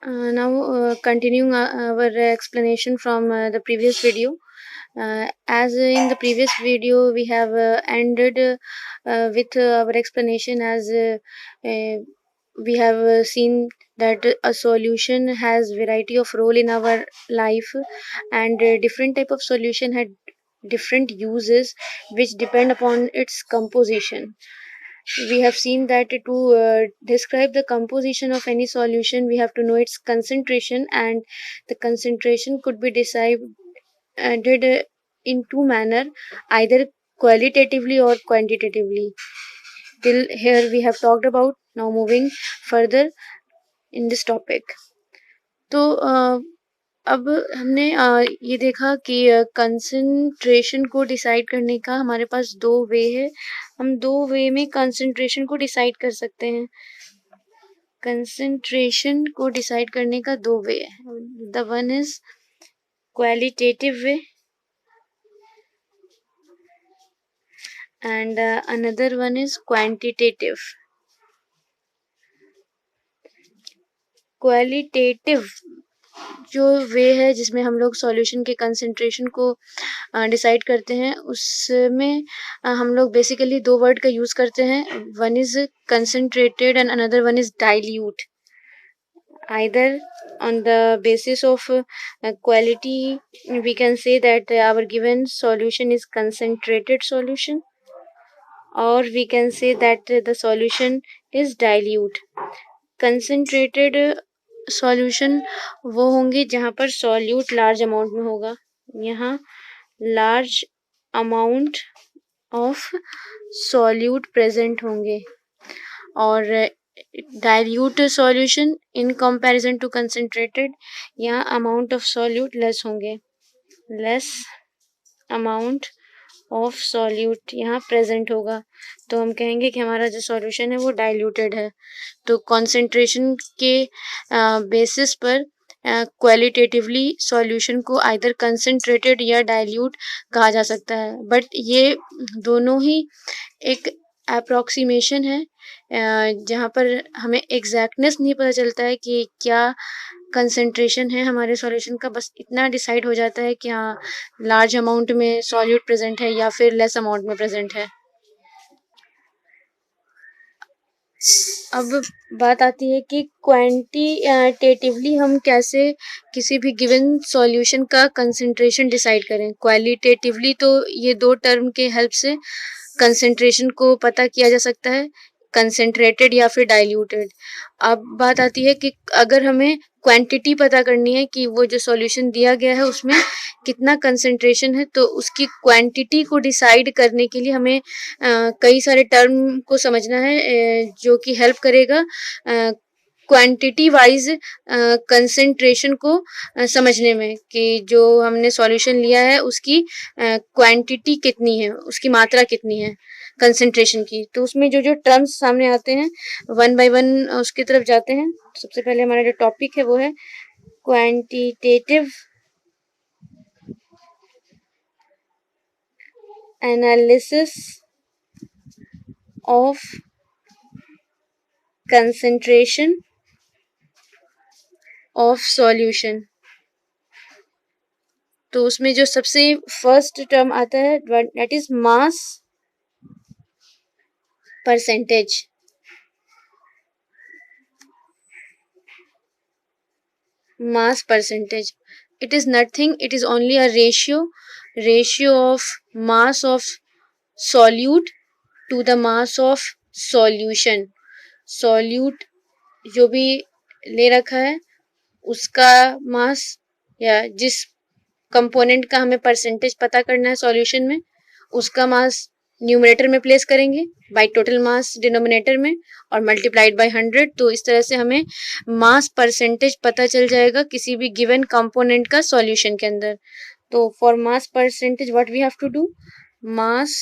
Now, continuing our explanation from the previous video. As in the previous video, we have ended with our explanation as we have seen that a solution has variety of role in our life, and different type of solution had different uses which depend upon its composition. We have seen that to describe the composition of any solution, we have to know its concentration, and the concentration could be decided in two manner, either qualitatively or quantitatively. Till here we have talked about. Now moving further in this topic. तो अब हमने ये देखा कि concentration को decide करने का हमारे पास दो वे है. हम दो वे में कंसंट्रेशन को डिसाइड कर सकते हैं. कंसंट्रेशन को डिसाइड करने का दो वे है. The one is qualitative way and another one is quantitative. Qualitative जो वे है जिसमें हम लोग सॉल्यूशन के कंसंट्रेशन को डिसाइड करते हैं, उसमें हम लोग बेसिकली दो वर्ड का यूज करते हैं. One is concentrated and another one is dilute. Either on the basis of quality, we can say that our given solution is concentrated solution, or we can say that the solution is dilute. Concentrated solution वो होंगे जहाँ पर solute large amount में होगा. यहाँ large amount of solute present होंगे. और dilute solution in comparison to concentrated, यहाँ अमाउंट ऑफ सॉल्यूट लेस होंगे. लेस अमाउंट ऑफ सॉल्यूट यहाँ प्रेजेंट होगा, तो हम कहेंगे कि हमारा जो सॉल्यूशन है वो डाइल्यूटेड है. तो कॉन्सेंट्रेशन के बेसिस पर क्वालिटेटिवली सॉल्यूशन को आइदर कंसंट्रेटेड या डाइल्यूट कहा जा सकता है. बट ये दोनों ही एक अप्रोक्सीमेशन है, जहाँ पर हमें एग्जैक्टनेस नहीं पता चलता है कि क्या कंसंट्रेशन है हमारे सॉल्यूशन का. बस इतना डिसाइड हो जाता है कि हाँ लार्ज अमाउंट में सॉल्यूट प्रेजेंट है या फिर लेस अमाउंट में प्रेजेंट है. अब बात आती है कि क्वांटिटेटिवली हम कैसे किसी भी गिवन सॉल्यूशन का कंसंट्रेशन डिसाइड करें. क्वालिटेटिवली तो ये दो टर्म के हेल्प से कंसंट्रेशन को पता किया जा सकता है, कंसंट्रेटेड या फिर डाइल्यूटेड. अब बात आती है कि अगर हमें क्वांटिटी पता करनी है कि वो जो सॉल्यूशन दिया गया है उसमें कितना कंसंट्रेशन है, तो उसकी क्वांटिटी को डिसाइड करने के लिए हमें कई सारे टर्म को समझना है, जो कि हेल्प करेगा क्वांटिटी वाइज कंसंट्रेशन को समझने में कि जो हमने सॉल्यूशन लिया है उसकी क्वांटिटी कितनी है, उसकी मात्रा कितनी है कंसंट्रेशन की. तो उसमें जो जो टर्म्स सामने आते हैं वन बाय वन उसकी तरफ जाते हैं. सबसे पहले हमारा जो टॉपिक है वो है quantitative analysis of concentration of solution. तो उसमें जो सबसे फर्स्ट टर्म आता है that is mass percentage. Mass percentage, it is nothing, it is only a ratio of mass of solute to the mass of solution. solute जो भी ले रखा है उसका मास, या जिस कंपोनेंट का हमें परसेंटेज पता करना है सॉल्यूशन में, उसका मास न्यूमरेटर में प्लेस करेंगे बाय टोटल मास डिनोमिनेटर में और मल्टीप्लाइड बाय 100. तो इस तरह से हमें मास परसेंटेज पता चल जाएगा किसी भी गिवन कंपोनेंट का सॉल्यूशन के अंदर. तो for mass percentage what we have to do, mass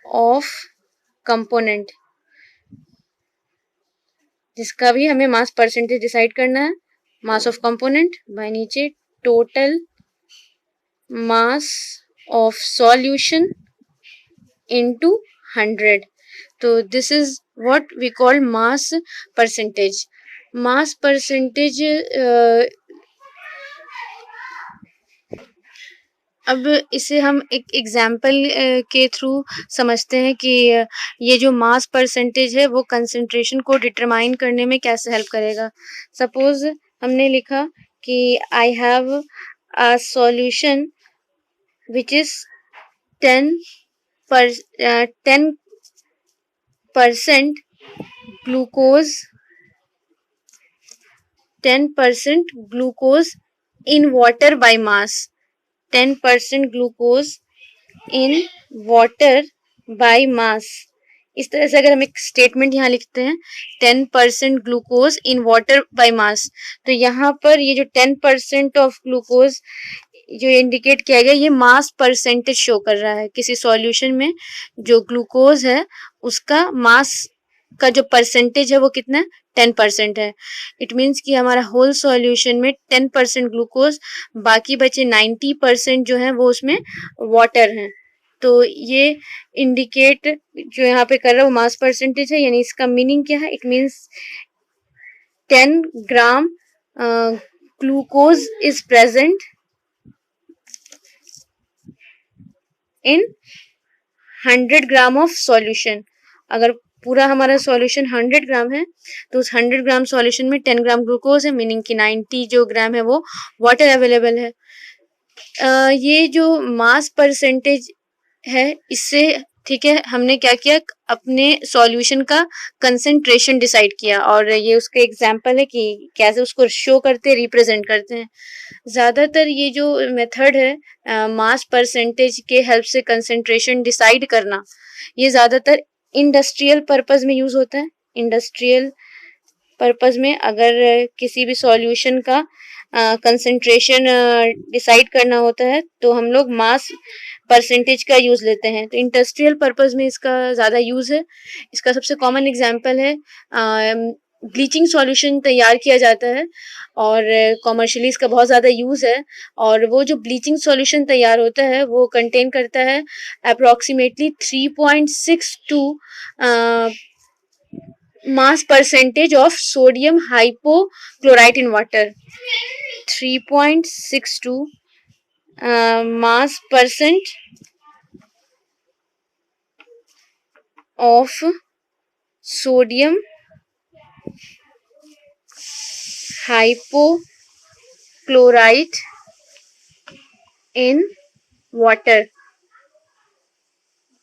of component, जिसका भी हमें मास परसेंटेज डिसाइड करना है, मास ऑफ कंपोनेंट बाय नीचे total mass of solution into 100. तो this is what we call mass percentage. Mass percentage अब इसे हम एक एग्जाम्पल के थ्रू समझते हैं कि ये जो मास परसेंटेज है वो कंसंट्रेशन को डिटरमाइन करने में कैसे हेल्प करेगा। सपोज हमने लिखा कि I have a solution which is 10 10% glucose 10% glucose in water by mass 10% glucose in water by mass. इस तरह से अगर हम एक स्टेटमेंट यहाँ लिखते हैं 10% glucose in water by mass, तो यहाँ पर ये जो 10% ऑफ ग्लूकोज जो इंडिकेट किया गया ये मास परसेंटेज शो कर रहा है। किसी सॉल्यूशन में जो ग्लूकोज है उसका मास का जो परसेंटेज है वो कितना है, 10% है। इट मीन्स कि हमारा होल सॉल्यूशन में 10% ग्लूकोज, बाकी बचे 90% जो है वो उसमें वाटर है। तो ये इंडिकेट जो यहाँ पे कर रहा है वो मास परसेंटेज है, यानी इसका मीनिंग क्या है, it means 10 gram glucose is present in 100 gram of solution. अगर पूरा हमारा सॉल्यूशन 100 ग्राम है तो उस 100 ग्राम सॉल्यूशन में 10 ग्राम ग्लूकोज है, मीनिंग कि 90 जो ग्राम है वो वाटर अवेलेबल है। ये जो मास परसेंटेज है इससे ठीक है हमने क्या किया, अपने सॉल्यूशन का कंसंट्रेशन डिसाइड किया, और ये उसका एग्जांपल है कि कैसे उसको शो करते हैं, रिप्रेजेंट करते हैं। ज़्यादातर ये जो मेथड है मास परसेंटेज के हेल्प से कंसंट्रेशन डिसाइड करना, ये ज़्यादातर इंडस्ट्रियल पर्पस में यूज़ होता है। इंडस्ट्रियल पर्पस में अगर किसी भी सॉल्यूशन का कंसंट्रेशन डिसाइड करना होता है तो हम लोग मास परसेंटेज का यूज लेते हैं। तो इंडस्ट्रियल पर्पस में इसका ज़्यादा यूज है। इसका सबसे कॉमन एग्जांपल है ब्लीचिंग सॉल्यूशन तैयार किया जाता है और कॉमर्शियली इसका बहुत ज़्यादा यूज़ है, और वो जो ब्लीचिंग सॉल्यूशन तैयार होता है वो कंटेन करता है approximately 3.62 mass percentage of sodium hypochlorite in water। 3.62 mass percent of sodium hypochlorite in water।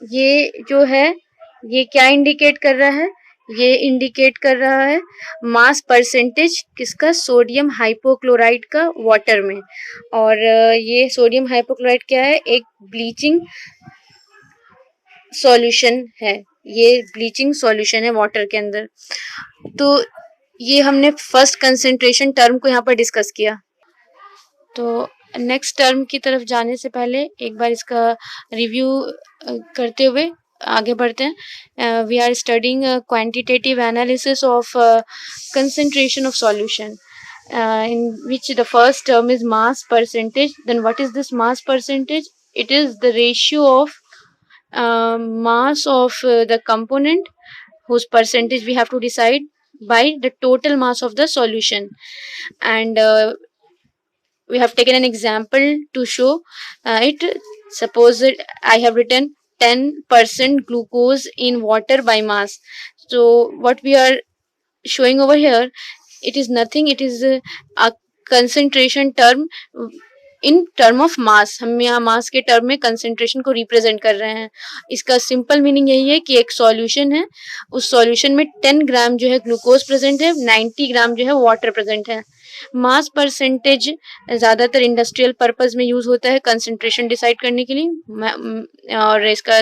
ये जो है ये क्या इंडिकेट कर रहा है, ये इंडिकेट कर रहा है मास परसेंटेज किसका, सोडियम हाइपोक्लोराइट का वाटर में। और ये सोडियम हाइपोक्लोराइट क्या है, एक ब्लीचिंग सॉल्यूशन है, ये ब्लीचिंग सॉल्यूशन है वाटर के अंदर। तो ये हमने फर्स्ट कंसेंट्रेशन टर्म को यहाँ पर डिस्कस किया। तो नेक्स्ट टर्म की तरफ जाने से पहले एक बार इसका रिव्यू करते हुए आगे बढ़ते हैं। We are studying quantitative analysis of concentration of solution, in which the first term is mass percentage. Then what is this mass percentage? It is the ratio of mass of the component whose percentage we have to decide by the total mass of the solution. And we have taken an example to show it. Suppose that I have written 10% glucose in water by mass. So what we are showing over here, it is nothing, it is a concentration term in term of mass. हम यहाँ मास के term में concentration को represent कर रहे हैं। इसका simple meaning यही है कि एक सॉल्यूशन है, उस सॉल्यूशन में 10 ग्राम जो है ग्लूकोज प्रेजेंट है, 90 ग्राम जो है वाटर प्रेजेंट है। मास परसेंटेज ज़्यादातर इंडस्ट्रियल पर्पस में यूज होता है कंसेंट्रेशन डिसाइड करने के लिए, और इसका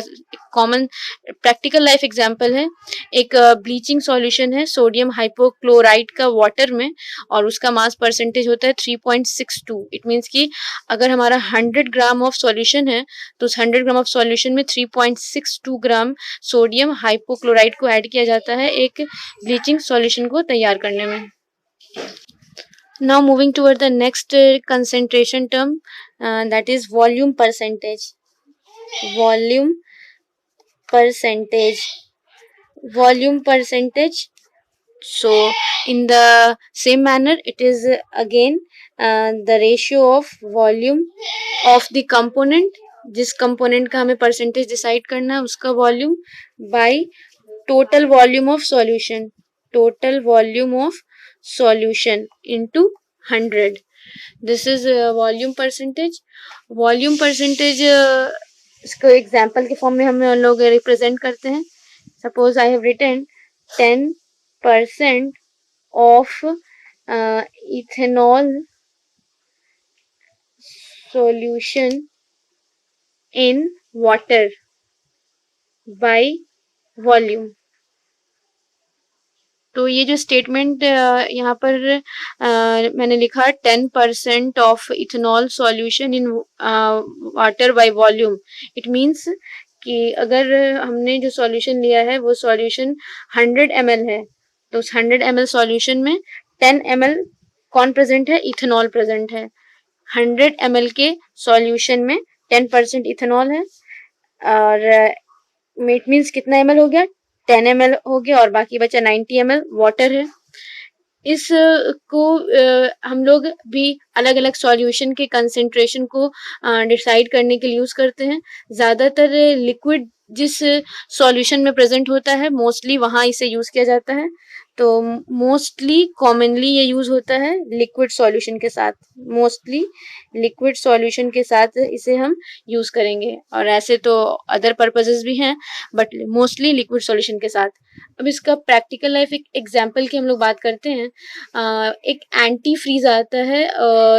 कॉमन प्रैक्टिकल लाइफ एग्जांपल है, एक ब्लीचिंग सॉल्यूशन है सोडियम हाइपोक्लोराइट का वाटर में, और उसका मास परसेंटेज होता है 3.62। इट मीन्स कि अगर हमारा 100 ग्राम ऑफ सॉल्यूशन है तो उस 100 ग्राम ऑफ सॉल्यूशन में 3.62 ग्राम सोडियम हाइपोक्लोराइट को ऐड किया जाता है एक ब्लीचिंग सॉल्यूशन को तैयार करने में। Now moving toward the next concentration term, that is volume percentage. Volume percentage So in the same manner it is again the ratio of volume of the component, जिस component का हमें percentage decide करना है उसका volume by total volume of solution, total volume of solution into 100. This is volume percentage. Volume percentage इसको example के form में हम लोग रिप्रेजेंट करते हैं. Suppose I have written 10% of ethanol solution in water by volume. तो ये जो स्टेटमेंट यहाँ पर मैंने लिखा 10% of ethanol solution in water by volume. It means कि अगर हमने जो सॉल्यूशन लिया है वो सॉल्यूशन 100 ml है, तो उस 100 ml सॉल्यूशन में 10 ml कौन प्रेजेंट है? इथेनॉल प्रेजेंट है. 100 ml के सॉल्यूशन में 10% इथेनॉल है और इट मीन्स कितना ml हो गया? 10 ml हो गया और बाकी बचा 90 ml वाटर है. इस को हम लोग भी अलग अलग सॉल्यूशन के कंसेंट्रेशन को डिसाइड करने के लिए यूज करते हैं. ज्यादातर लिक्विड जिस सॉल्यूशन में प्रेजेंट होता है मोस्टली वहां इसे यूज किया जाता है. तो मोस्टली कॉमनली ये यूज होता है लिक्विड सॉल्यूशन के साथ. मोस्टली लिक्विड सॉल्यूशन के साथ इसे हम यूज करेंगे और ऐसे तो अदर पर्पसेस भी हैं बट मोस्टली लिक्विड सॉल्यूशन के साथ. अब इसका प्रैक्टिकल लाइफ एक एग्जांपल की हम लोग बात करते हैं. एक एंटी फ्रीज आता है.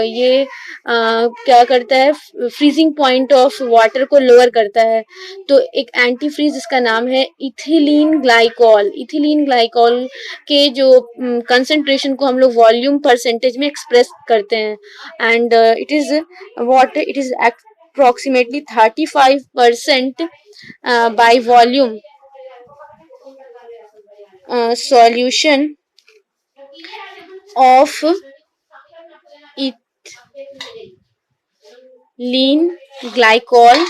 ये क्या करता है? फ्रीजिंग पॉइंट ऑफ वाटर को लोअर करता है. तो एक एंटी फ्रीज जिसका नाम है इथिलीन ग्लाइकॉल. इथिलीन ग्लाइकॉल के जो कंसंट्रेशन को हम लोग वॉल्यूम परसेंटेज में एक्सप्रेस करते हैं and it is what it is approximately 35% by volume solution of ethylene glycol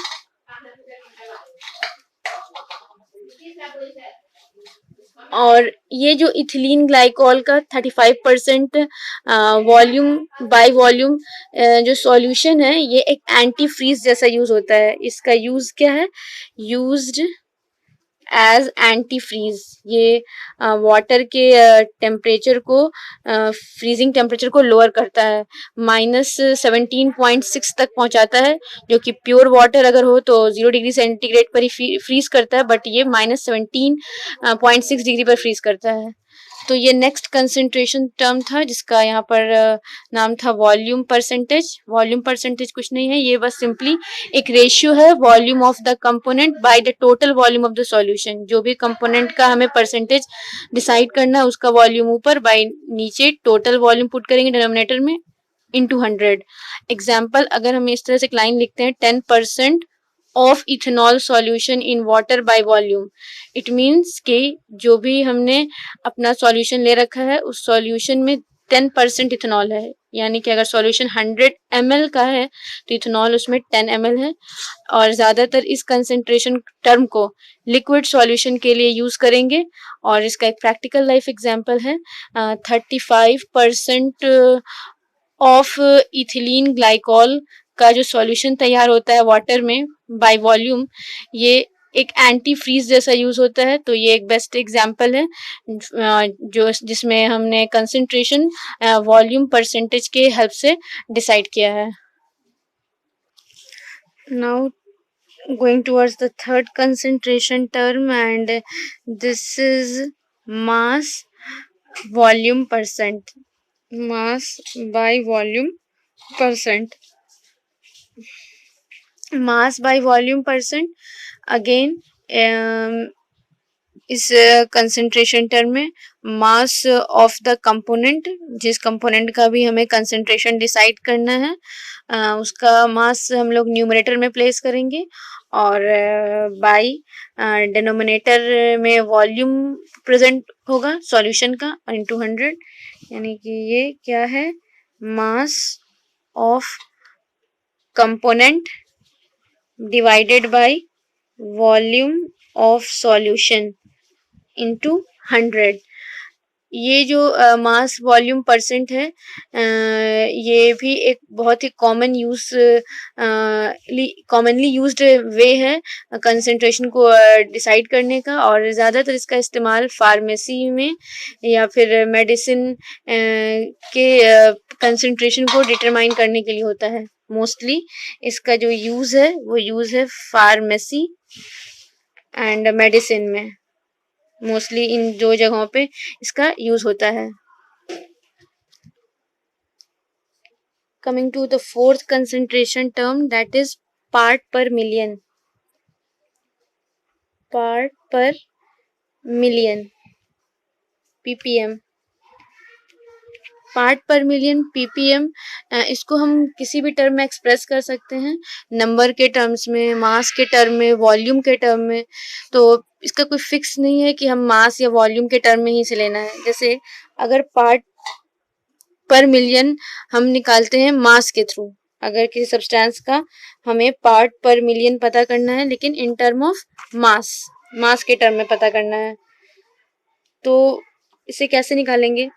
और ये जो इथिलीन ग्लाइकॉल का 35% वॉल्यूम बाय वॉल्यूम जो सॉल्यूशन है ये एक एंटी फ्रीज जैसा यूज होता है. इसका यूज क्या है? Used as anti freeze. ये वाटर के टेम्परेचर को फ्रीजिंग टेम्परेचर को लोअर करता है. -17.6 तक पहुंचाता है जो कि प्योर वाटर अगर हो तो 0 डिग्री सेंटीग्रेड पर ही फ्रीज करता है बट ये -17.6 डिग्री पर फ्रीज करता है. तो ये नेक्स्ट कंसेंट्रेशन टर्म था जिसका यहाँ पर नाम था वॉल्यूम परसेंटेज. वॉल्यूम परसेंटेज कुछ नहीं है, ये बस सिंपली एक रेशियो है volume of the component by the total volume of the solution. जो भी कंपोनेंट का हमें परसेंटेज डिसाइड करना है उसका वॉल्यूम ऊपर बाय नीचे टोटल वॉल्यूम पुट करेंगे डिनोमिनेटर में इंटू 100. एग्जाम्पल अगर हम इस तरह से एक लाइन लिखते हैं 10% of ethanol solution in water by volume. It means कि जो भी हमने अपना सॉल्यूशन ले रखा है उस सॉल्यूशन में 10% इथेनॉल है. यानी कि अगर सॉल्यूशन 100 ml का है तो इथेनॉल उसमें 10 ml है. और ज्यादातर इस कंसेंट्रेशन टर्म को लिक्विड सॉल्यूशन के लिए यूज करेंगे और इसका एक प्रैक्टिकल लाइफ एग्जांपल है 35% ऑफ इथिलीन ग्लाइकॉल का जो सॉल्यूशन तैयार होता है वाटर में बाय वॉल्यूम ये एक एंटी फ्रीज जैसा यूज होता है. तो ये एक बेस्ट एग्जांपल है जो जिसमें हमने कंसंट्रेशन वॉल्यूम परसेंटेज के हेल्प से डिसाइड किया है. Now going towards the third concentration term and this is mass volume percent. Mass by volume percent. Mass by volume percent again इस कंसेंट्रेशन टर्म में मास ऑफ द कंपोनेंट, जिस component का भी हमें concentration decide करना है उसका मास हम लोग न्यूमरेटर में प्लेस करेंगे और बाय डिनोमिनेटर में वॉल्यूम प्रेजेंट होगा सॉल्यूशन का इनटू 100. यानी कि ये क्या है? Mass of component divided by volume of solution into 100. ये जो मास वॉल्यूम परसेंट है, ये भी एक बहुत ही कॉमनली यूज्ड वे है कंसंट्रेशन को डिसाइड करने का, और ज़्यादातर इसका इस्तेमाल फार्मेसी में या फिर मेडिसिन के कंसंट्रेशन को डिटरमाइन करने के लिए होता है। मोस्टली इसका जो यूज़ है वो यूज़ है फार्मेसी एंड मेडिसिन में। मोस्टली इन दो जगहों पे इसका यूज होता है। Coming to the fourth concentration term, that is part per million. Part per million, PPM. Part per million, PPM, इसको हम किसी भी टर्म में एक्सप्रेस कर सकते हैं, नंबर के टर्म्स में, मास के टर्म में, वॉल्यूम के टर्म में। तो इसका कोई फिक्स नहीं है कि हम मास या वॉल्यूम के टर्म में ही से लेना है। जैसे अगर पार्ट पर मिलियन हम निकालते हैं मास के थ्रू, अगर किसी सब्सटेंस का हमें पार्ट पर मिलियन पता करना है लेकिन इन टर्म ऑफ मास के टर्म में पता करना है, तो इसे कैसे निकालेंगे?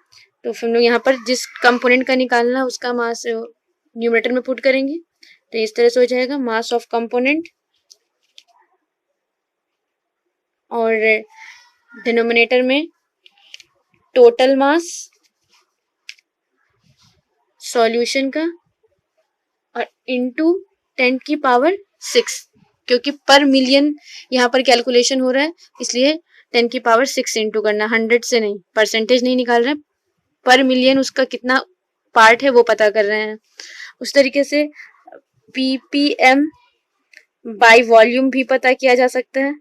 तो फिर हम लोग यहाँ पर जिस कंपोनेंट का निकालना है उसका मास न्यूमरेटर में पुट करेंगे, तो इस तरह से हो जाएगा मास ऑफ कंपोनेंट, और डिनोमिनेटर में टोटल मास सॉल्यूशन का, और इनटू 10 की पावर 6, क्योंकि पर मिलियन यहाँ पर कैलकुलेशन हो रहा है इसलिए 10 की पावर 6 इंटू करना, 100 से नहीं, परसेंटेज नहीं निकाल रहे हैं, पर मिलियन उसका कितना पार्ट है वो पता कर रहे हैं। उस तरीके से पीपीएम बाय वॉल्यूम भी पता किया जा सकता है।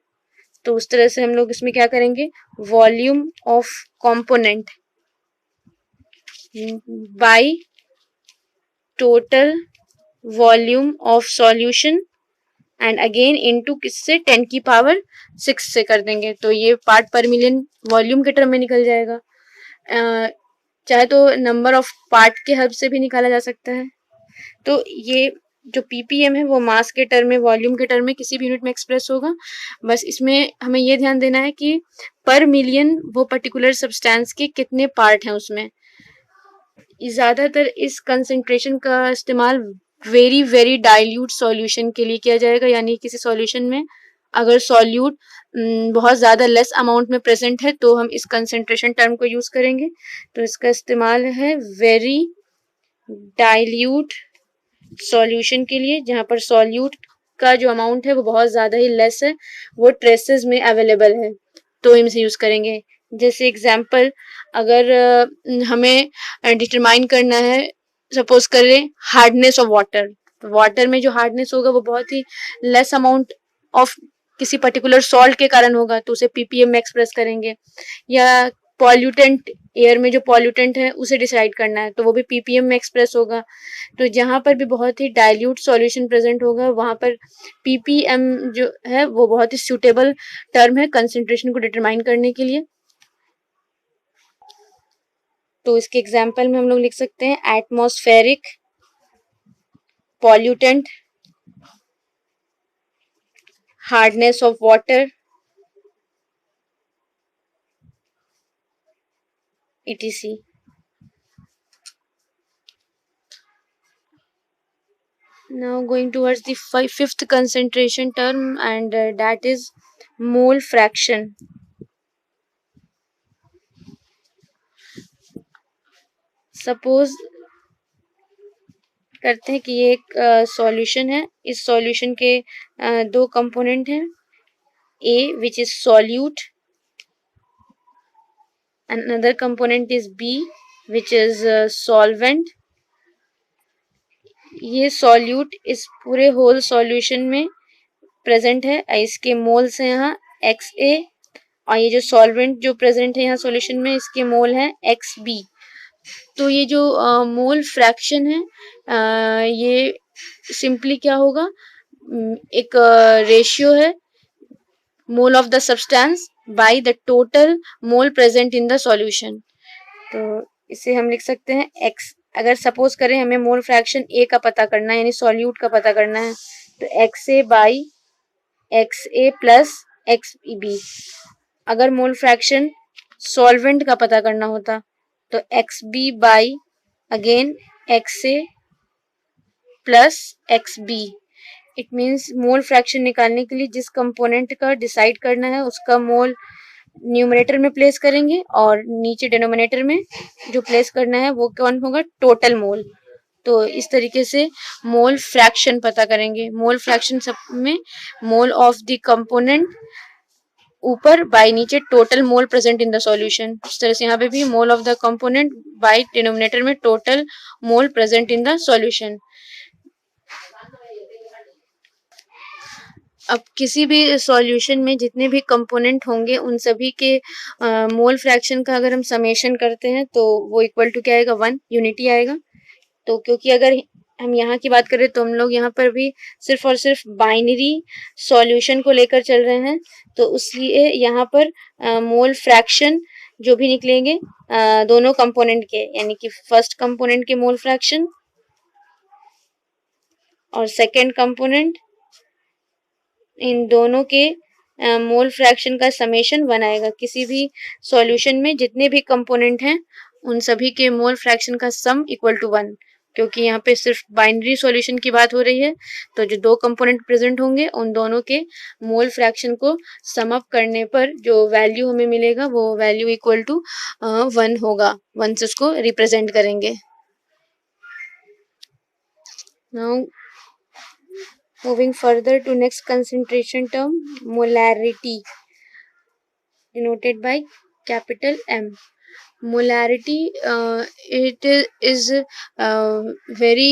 तो उस तरह से हम लोग इसमें क्या करेंगे, volume of component by total volume of solution and again into किससे, 10 की पावर 6 से कर देंगे, तो ये पार्ट पर मिलियन वॉल्यूम के टर्म में निकल जाएगा। चाहे तो नंबर ऑफ पार्ट के हेल्प से भी निकाला जा सकता है। तो ये जो पीपीएम है वो मास के टर्म में, वॉल्यूम के टर्म में, किसी भी यूनिट में एक्सप्रेस होगा। बस इसमें हमें ये ध्यान देना है कि पर मिलियन वो पर्टिकुलर सब्सटेंस के कितने पार्ट हैं उसमें। ज़्यादातर इस कंसंट्रेशन का इस्तेमाल वेरी वेरी डाइल्यूट सॉल्यूशन के लिए किया जाएगा, यानी किसी सॉल्यूशन में अगर सॉल्यूट बहुत ज़्यादा लेस अमाउंट में प्रेजेंट है तो हम इस कंसंट्रेशन टर्म को यूज़ करेंगे। तो इसका इस्तेमाल है वेरी डाइल्यूट सॉल्यूशन के लिए, जहाँ पर सॉल्यूट का जो अमाउंट है वो बहुत ज़्यादा ही लेस है, वो ट्रेसेस में अवेलेबल है, तो हम इसे यूज़ करेंगे। जैसे एग्जाम्पल, अगर हमें डिटरमाइन करना है, सपोज करें हार्डनेस ऑफ वाटर, तो वाटर में जो हार्डनेस होगा वो बहुत ही लेस अमाउंट ऑफ किसी पर्टिकुलर सॉल्ट के कारण होगा, तो उसे पीपीएम में एक्सप्रेस करेंगे। या पॉल्यूटेंट, एयर में जो पॉल्यूटेंट है उसे डिसाइड करना है तो वो भी पीपीएम में एक्सप्रेस होगा। तो जहाँ पर भी बहुत ही डाइल्यूट सॉल्यूशन प्रेजेंट होगा वहाँ पर पीपीएम जो है वो बहुत ही सूटेबल टर्म है कंसंट्रेशन को डिटरमाइन करने के लिए। तो इसके एग्जाम्पल में हम लोग लिख सकते हैं atmospheric pollutant, hardness of water, etc. Now going towards the fifth concentration term, and that is mole fraction. Suppose करते हैं कि ये एक सॉल्यूशन है, इस सॉल्यूशन के दो कंपोनेंट हैं, A which is solute and another component is B which is solvent. ये सॉल्यूट इस पूरे होल सॉल्यूशन में प्रेजेंट है, इसके मोल्स हैं यहाँ XA, और ये जो सॉल्वेंट जो प्रेजेंट है यहाँ सॉल्यूशन में इसके मोल हैं XB। तो ये जो मोल फ्रैक्शन है ये सिंपली क्या होगा, एक रेशियो है मोल of the substance by the total mole present in the solution. तो इसे हम लिख सकते हैं x, अगर सपोज करें हमें मोल फ्रैक्शन A का पता करना है यानी सॉल्यूट का पता करना है, तो XA by XA plus XB। अगर मोल फ्रैक्शन सॉल्वेंट का पता करना होता, तो XB by again XA plus XB। It means mole fraction निकालने के लिए जिस कंपोनेंट का डिसाइड करना है उसका मोल न्यूमरेटर में प्लेस करेंगे और नीचे डिनोमिनेटर में जो प्लेस करना है वो कौन होगा, टोटल मोल। तो इस तरीके से मोल फ्रैक्शन पता करेंगे। मोल फ्रैक्शन सब में मोल ऑफ द कंपोनेंट ऊपर बाय नीचे total mole present in the solution. इस तरह से यहाँ पे भी mole of the component by denominator में total mole present in the solution. अब किसी भी सॉल्यूशन में जितने भी कंपोनेंट होंगे उन सभी के मोल फ्रैक्शन का अगर हम समेशन करते हैं तो वो इक्वल टू क्या आएगा, 1 यूनिटी आएगा। तो क्योंकि अगर हम यहाँ की बात करें तो हम लोग यहाँ पर भी सिर्फ और सिर्फ बाइनरी सॉल्यूशन को लेकर चल रहे हैं, तो इसलिए यहाँ पर मोल फ्रैक्शन जो भी निकलेंगे दोनों कंपोनेंट के, यानी कि फर्स्ट कंपोनेंट के मोल फ्रैक्शन और सेकेंड कंपोनेंट, इन दोनों के मोल फ्रैक्शन का समेशन 1 आएगा। किसी भी सॉल्यूशन में जितने भी कंपोनेंट हैं उन सभी के मोल फ्रैक्शन का सम इक्वल टू 1। क्योंकि यहाँ पे सिर्फ बाइनरी सॉल्यूशन की बात हो रही है, तो जो दो कंपोनेंट प्रेजेंट होंगे उन दोनों के मोल फ्रैक्शन को सम अप करने पर जो वैल्यू हमें मिलेगा वो वैल्यू इक्वल टू 1 होगा। 1 से उसको रिप्रेजेंट करेंगे। Now moving further to next concentration term, molarity, denoted by capital M. Molarity, it is very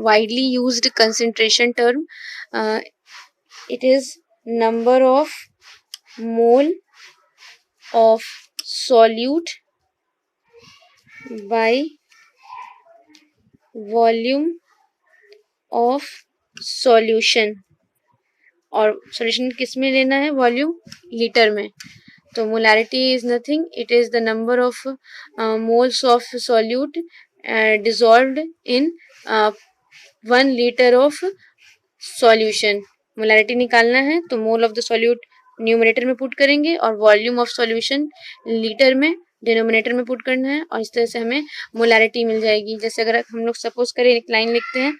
widely used concentration term. It is number of mole of solute by volume of solution. और solution किस में लेना है, volume litre में। तो molarity is nothing, it is the number of moles of solute dissolved in 1 litre of solution. Molarity निकालना है तो मोल ऑफ द सॉल्यूट न्यूमरेटर में पुट करेंगे और वॉल्यूम ऑफ सॉल्यूशन लीटर में डिनोमिनेटर में पुट करना है, और इस तरह से हमें मोलारिटी मिल जाएगी। जैसे अगर हम लोग सपोज करें एक लाइन लिखते हैं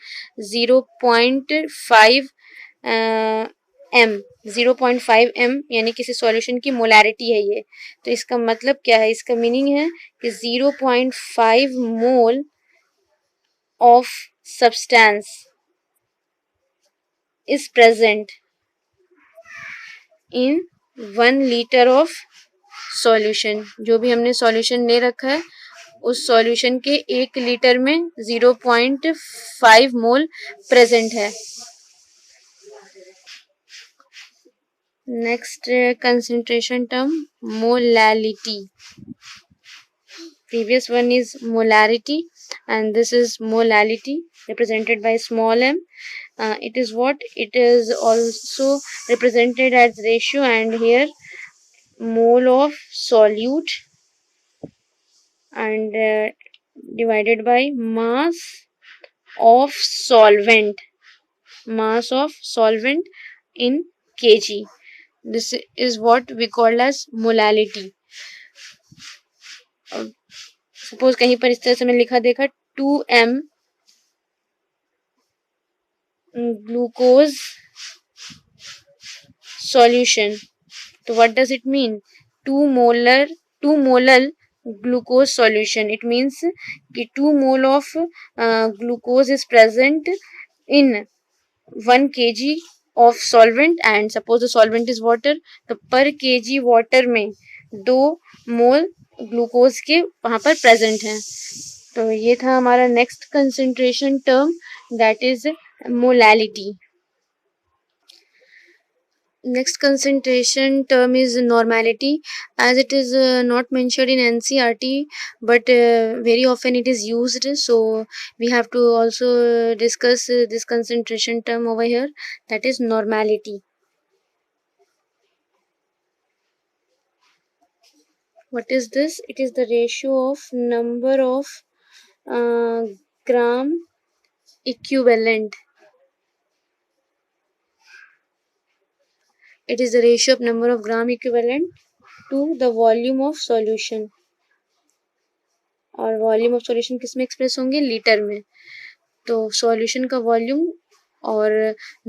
0.5 m, 0.5 m यानी किसी सॉल्यूशन की मोलारिटी है ये। तो इसका मतलब क्या है, इसका मीनिंग है कि 0.5 mole of substance is present in 1 litre of solution. जो भी हमने सॉल्यूशन ले रखा है उस सॉल्यूशन के 1 लीटर में 0.5 मोल प्रेजेंट है। Next concentration term, molality. Previous one is molarity and this is molality represented by small m. It is what? It is also represented as ratio, and here mole of solute and divided by mass of solvent, mass of solvent in kg. This is what we call as molality. Suppose कहीं पर इस तरह से मैंने लिखा देखा 2m glucose solution, तो what does it mean, 2 molar glucose solution. It means कि 2 mole of glucose is present in 1 kg of solvent, and suppose the solvent is water, तो पर kg water में 2 मोल ग्लूकोज के वहां पर प्रेजेंट हैं। तो ये था हमारा next concentration term, that is molality. Next concentration term is normality, as it is not mentioned in NCERT, but very often it is used, so we have to also discuss this concentration term over here, that is normality. What is this? It is the ratio of number of gram equivalent. It is the ratio of number of gram equivalent to the volume of solution, और volume of solution किस में express होंगे, litre में। तो solution का volume और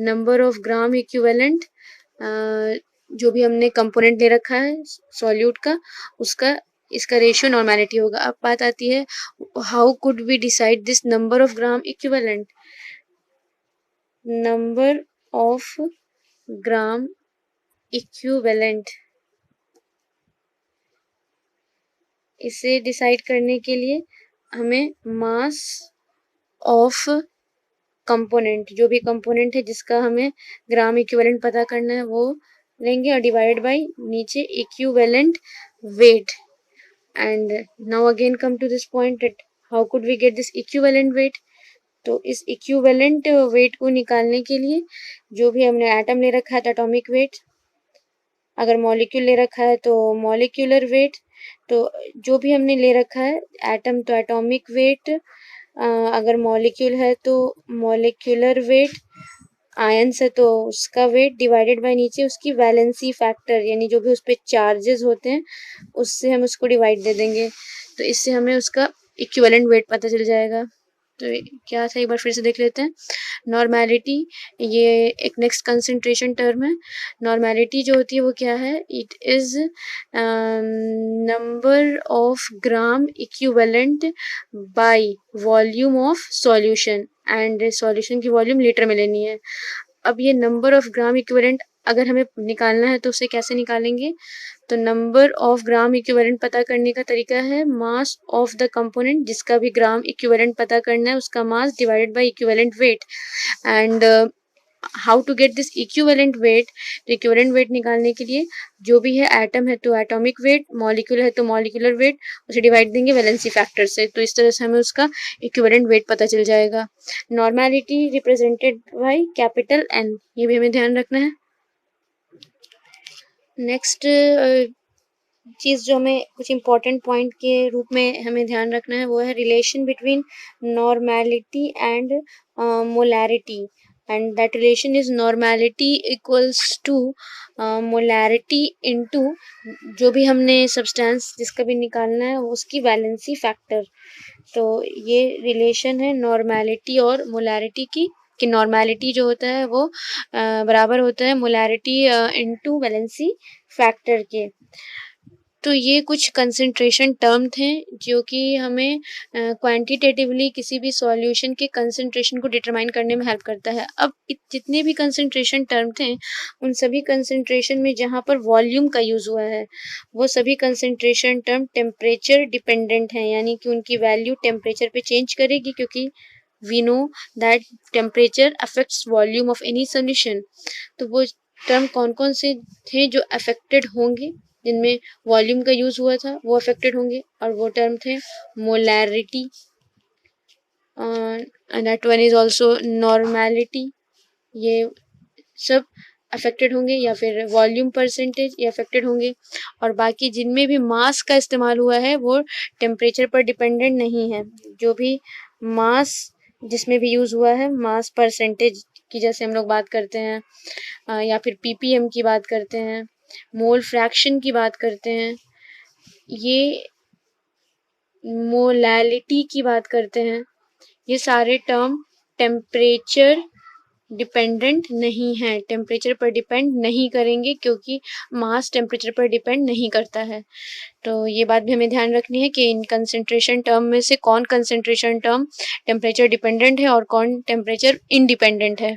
number of gram equivalent, जो भी हमने कंपोनेंट ले रखा है सॉल्यूट का, उसका इसका रेशियो नॉर्मेलिटी होगा। अब बात आती है how could we decide this number of gram equivalent. Number of gram equivalent, इसे डिसाइड करने के लिए हमें मास ऑफ कंपोनेंट, जो भी कंपोनेंट है जिसका हमें ग्राम इक्विवेलेंट पता करना है, वो लेंगे और डिवाइड बाय नीचे equivalent weight. And now again come to this point that how could we get this equivalent weight. तो इस इक्विवेलेंट वेट को निकालने के लिए जो भी हमने एटम ले रखा है तो एटॉमिक वेट, अगर मॉलिक्यूल ले रखा है तो मॉलिक्यूलर वेट, तो जो भी हमने ले रखा है एटम तो एटॉमिक वेट, अगर मॉलिक्यूल है तो मॉलिक्यूलर वेट, आयंस है तो उसका वेट डिवाइडेड बाय नीचे उसकी वैलेंसी फैक्टर, यानी जो भी उस पर चार्जेस होते हैं उससे हम उसको डिवाइड दे देंगे, तो इससे हमें उसका इक्विवेलेंट वेट पता चल जाएगा। तो क्या था, एक बार फिर से देख लेते हैं। नॉर्मेलिटी, ये एक नेक्स्ट कंसंट्रेशन टर्म है। नॉर्मेलिटी जो होती है वो क्या है, it is number of gram equivalent by volume of solution, and solution की वॉल्यूम लीटर में लेनी है। अब ये नंबर ऑफ ग्राम इक्विवेलेंट अगर हमें निकालना है तो उसे कैसे निकालेंगे, तो नंबर ऑफ ग्राम इक्विवेलेंट पता करने का तरीका है मास ऑफ द कंपोनेंट, जिसका भी ग्राम इक्विवेलेंट पता करना है उसका mass divided by equivalent weight. And how to get this equivalent weight, तो इक्विवेलेंट वेट निकालने के लिए जो भी है एटम है तो एटॉमिक वेट, मॉलिक्यूल है तो मॉलिक्यूलर वेट, उसे डिवाइड देंगे वैलेंसी फैक्टर से, तो इस तरह से हमें उसका इक्विवेलेंट वेट पता चल जाएगा। Normality represented by capital N, ये भी हमें ध्यान रखना है। नेक्स्ट चीज़ जो हमें कुछ इम्पोर्टेंट पॉइंट के रूप में हमें ध्यान रखना है वो है relation between normality and molarity, and that relation is normality equals to molarity into जो भी हमने सब्सटेंस जिसका भी निकालना है उसकी वैलेंसी फैक्टर। तो ये रिलेशन है नॉर्मेलिटी और मोलैरिटी की, कि नॉर्मेलिटी जो होता है वो बराबर होता है मोलैरिटी इनटू वैलेंसी फैक्टर के। तो ये कुछ कंसंट्रेशन टर्म थे जो कि हमें क्वांटिटेटिवली किसी भी सॉल्यूशन के कंसंट्रेशन को डिटरमाइन करने में हेल्प करता है। अब जितने भी कंसंट्रेशन टर्म थे उन सभी कंसंट्रेशन में जहाँ पर वॉल्यूम का यूज़ हुआ है वो सभी कंसंट्रेशन टर्म टेम्परेचर डिपेंडेंट हैं, यानी कि उनकी वैल्यू टेम्परेचर पे चेंज करेगी, क्योंकि we know that temperature affects volume of any solution. तो वो टर्म कौन कौन से थे जो अफेक्टेड होंगे, जिनमें वॉल्यूम का यूज हुआ था वो अफेक्टेड होंगे, और वो टर्म थे molarity, that one is also normality, ये सब अफेक्टेड होंगे, या फिर वॉल्यूम परसेंटेज ये अफेक्टेड होंगे। और बाकी जिनमें भी मास का इस्तेमाल हुआ है वो टेम्परेचर पर डिपेंडेंट नहीं है। जो भी मास जिसमें भी यूज हुआ है, मास परसेंटेज की जैसे हम लोग बात करते हैं, या फिर ppm की बात करते हैं, मोल फ्रैक्शन की बात करते हैं, ये मोलैलिटी की बात करते हैं, ये सारे टर्म टेम्परेचर डिपेंडेंट नहीं है, टेम्परेचर पर डिपेंड नहीं करेंगे, क्योंकि मास टेम्परेचर पर डिपेंड नहीं करता है। तो ये बात भी हमें ध्यान रखनी है कि इन कंसंट्रेशन टर्म में से कौन कंसंट्रेशन टर्म टेम्परेचर डिपेंडेंट है और कौन टेम्परेचर इंडिपेंडेंट है।